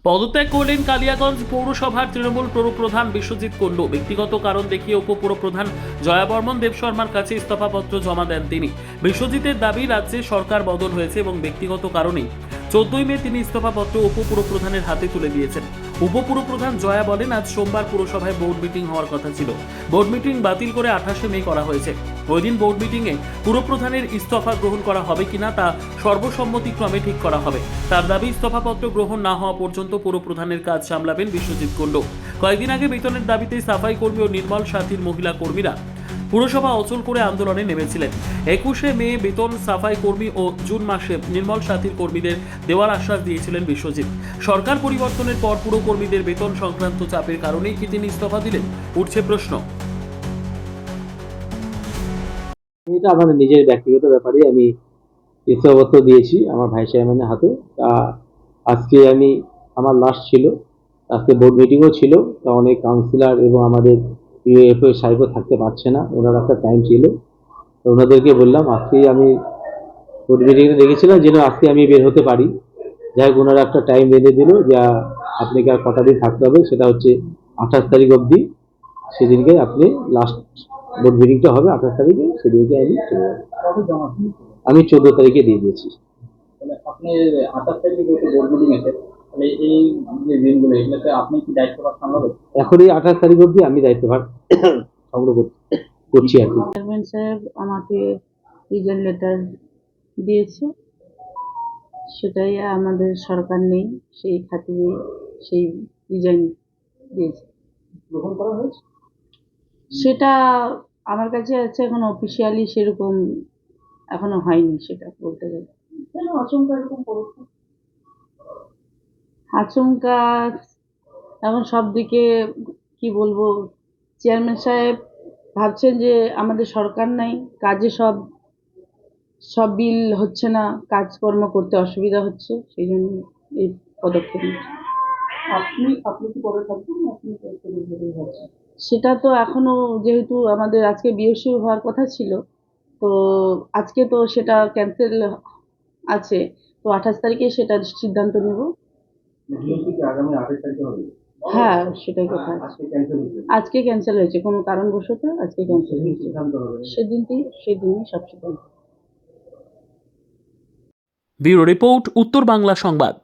পদত্যাগ করলেন কালিয়াগঞ্জ পৌরসভার তৃণমূল পৌরপ্রধান বিশ্বজিৎ কুণ্ডু। ব্যক্তিগত কারণ দেখিয়ে উপপুরপ্রধান জয়া বর্মন দেব শর্মার কাছে ইস্তফাপত্র জমা দেন তিনি। বিশ্বজিতের দাবি, রাজ্যে সরকার বদল হয়েছে এবং ব্যক্তিগত কারণেই 14ই মে তিনি ইস্তফাপত্র উপপুরপ্রধানের হাতে তুলে দিয়েছেন। উপপুরপ্রধান জয়া বলেন, আজ সোমবার পুরসভায় বোর্ড মিটিং হওয়ার কথা ছিল। বোর্ড মিটিং বাতিল করে 28শে মে করা হয়েছে। ওই দিন বোর্ড মিটিংয়ে পুরপ্রধানের ইস্তফা গ্রহণ করা হবে কিনা তা সর্বসম্মতিক্রমে ঠিক করা হবে। তার দাবি, ইস্তফাপত্র গ্রহণ না হওয়া পর্যন্ত পুরপ্রধানের কাজ সামলাবেন বিশ্বজিৎ কুণ্ডু। কয়েকদিন আগে বেতনের দাবিতে সাফাই কর্মী ও নির্মল সাথীর মহিলা কর্মীরা পুরসভা অচল করে আন্দোলনে নেমেছিলেন। 21শে মে বেতন সাফাই কর্মী ও জুন মাসে নির্মল সাথীর কর্মীদের দেওয়ার আশ্বাস দিয়েছিলেন বিশ্বজিৎ। সরকার পরিবর্তনের পর পুরো কর্মীদের বেতন সংক্রান্ত চাপের কারণেই কি তিনি ইস্তফা দিলেন, উঠছে প্রশ্ন। এটা আমার নিজের ব্যক্তিগত ব্যাপারে আমি ইস্তফাপত্র দিয়েছি আমার ভাইস চেয়ারম্যানের হাতে। আজকে আমার লাস্ট ছিল, আজকে বোর্ড মিটিংও ছিল। অনেক কাউন্সিলর এবং আমাদের ইউএফও সাহেবও থাকতে পারছে না, ওনার একটা টাইম ছিল। তো ওনাদেরকে বললাম আজকেই আমি বোর্ড মিটিংয়ে দেখেছিলাম যেন আজকে আমি বের হতে পারি। যাই হোক, ওনারা একটা টাইম বেঁধে দিল যে আপনাকে আর কটা দিন থাকতে হবে, সেটা হচ্ছে 28 তারিখ অবধি। সেদিনকে আপনি লাস্ট বোর্ড মিটিংটা হবে 28 তারিখে, সেদিনকে আমি চলে যাবো। আমি 14 তারিখে দিয়ে দিয়েছি। আপনি 28 তারিখে যেহেতু বোর্ড মিটিং আছে, তাহলে এই যে দিনগুলো এগুলোতে আপনি কি দায়িত্বভার সামলাবেন? এখন এই 28 তারিখ অবধি আমি দায়িত্বভার সংগ্রহ করছি আর কি। চেয়ারম্যান সাহেব আমাকে রিজাইন লেটার দিয়েছে, সেটাই আমাদের সরকার নেই, সেই খাতিরে সেই রিজাইন দিয়েছে। গ্রহণ করা হয়েছে সেটা আমার কাছে আছে, এখন অফিসিয়ালি সেরকম এখনো হয়নি, সেটা বলতে গেলে। কেন আচমকা এরকম পদক্ষেপ? আচমকা এখন সব দিকে কি বলবো, চেয়ারম্যান সাহেব ভাবছেন যে আমাদের সরকার নাই, কাজে সব বিল হচ্ছে না, কাজকর্ম করতে অসুবিধা হচ্ছে, সেই জন্য এই পদক্ষেপ নিচ্ছে। আপনি কি পরে থাকবেন না আপনি ভাবছেন? সেটা তো এখনো, যেহেতু আমাদের আজকে বিএসসি হওয়ার কথা ছিল, তো আজকে তো সেটা ক্যান্সেল আছে, তো 28 তারিখে সেটা সিদ্ধান্ত নেব। আগামী 28 তারিখে হবে? হ্যাঁ, সেটাই কথা। আজকে ক্যান্সেল হয়েছে কোনো কারণবশত, আজকে ক্যান্সেল হয়েছে। সেদিনই সব সিদ্ধান্ত। ব্যুরো রিপোর্ট, উত্তর বাংলা সংবাদ।